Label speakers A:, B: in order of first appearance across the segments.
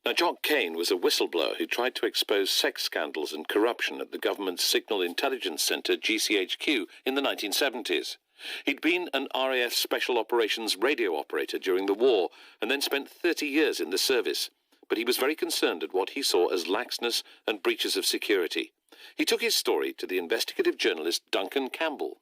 A: Now, Jock Kane was a whistleblower who tried to expose sex scandals and corruption at the government's Signal Intelligence Centre, GCHQ, in the 1970s. He'd been an RAF Special Operations radio operator during the war and then spent 30 years in the service. But he was very concerned at what he saw as laxness and breaches of security. He took his story to the investigative journalist Duncan Campbell.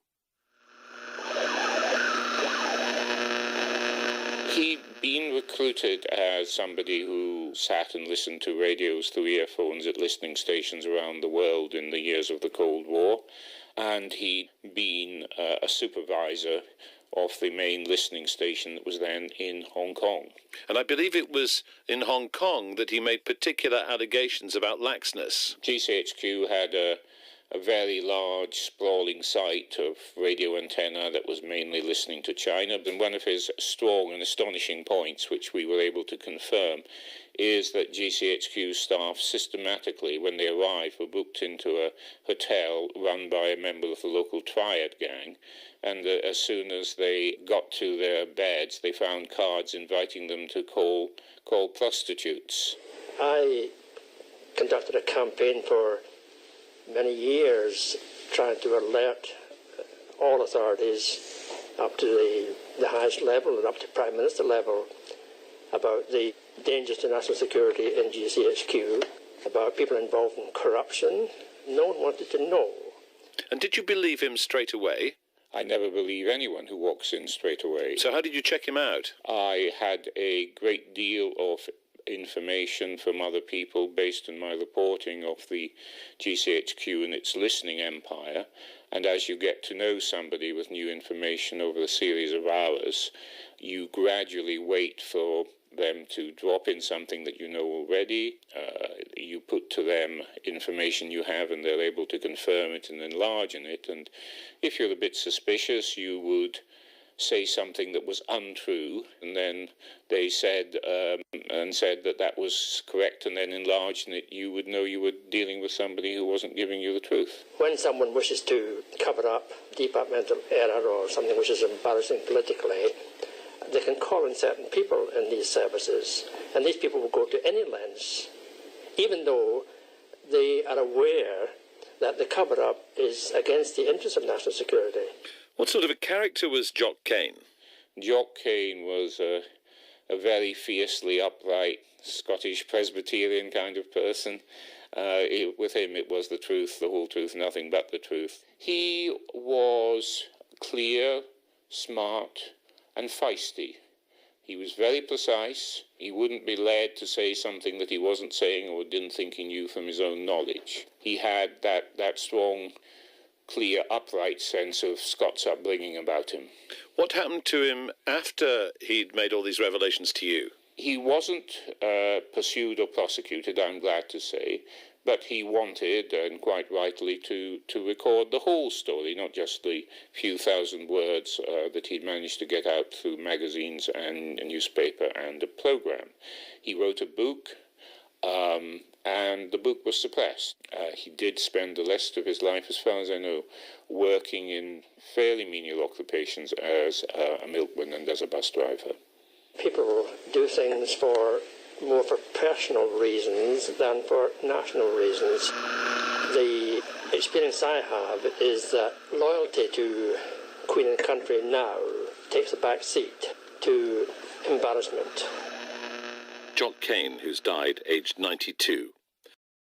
B: He'd been recruited as somebody who sat and listened to radios through earphones at listening stations around the world in the years of the Cold War, and he'd been a supervisor of the main listening station that was then in Hong Kong.
A: And I believe it was in Hong Kong that he made particular allegations about laxness.
B: GCHQ had a very large, sprawling site of radio antenna that was mainly listening to China. And one of his strong and astonishing points, which we were able to confirm, is that GCHQ staff systematically, when they arrived, were booked into a hotel run by a member of the local triad gang. And as soon as they got to their beds, they found cards inviting them to call prostitutes.
C: I conducted a campaign for many years trying to alert all authorities up to the highest level and up to Prime Minister level about the dangers to national security in GCHQ, about people involved in corruption. No one wanted to know.
A: And did you believe him straight away?
B: I never believe anyone who walks in straight away.
A: So how did you check him out?
B: I had a great deal of information from other people based on my reporting of the GCHQ and its listening empire, and as you get to know somebody with new information over a series of hours, you gradually wait for them to drop in something that you know already. You put to them information you have and they're able to confirm it and enlarge on it, and if you're a bit suspicious, you would say something that was untrue, and then they said that that was correct, and then enlarged on it, you would know you were dealing with somebody who wasn't giving you the truth.
C: When someone wishes to cover up departmental error or something which is embarrassing politically, they can call in certain people in these services, and these people will go to any lengths, even though they are aware that the cover-up is against the interests of national security.
A: What sort of a character was Jock Kane?
B: Jock Kane was a very fiercely upright Scottish Presbyterian kind of person. With him it was the truth, the whole truth, nothing but the truth. He was clear, smart, and feisty. He was very precise. He wouldn't be led to say something that he wasn't saying or didn't think he knew from his own knowledge. He had that strong, clear, upright sense of Scots upbringing about him.
A: What happened to him after he'd made all these revelations to you?
B: He wasn't pursued or prosecuted, I'm glad to say, but he wanted, and quite rightly, to record the whole story, not just the few thousand words that he'd managed to get out through magazines and a newspaper and a program. He wrote a book, and the book was suppressed. He did spend the rest of his life, as far as I know, working in fairly menial occupations as a milkman and as a bus driver.
C: People do things more for personal reasons than for national reasons. The experience I have is that loyalty to Queen and country now takes a back seat to embarrassment.
A: Jock Kane, who's died aged 92.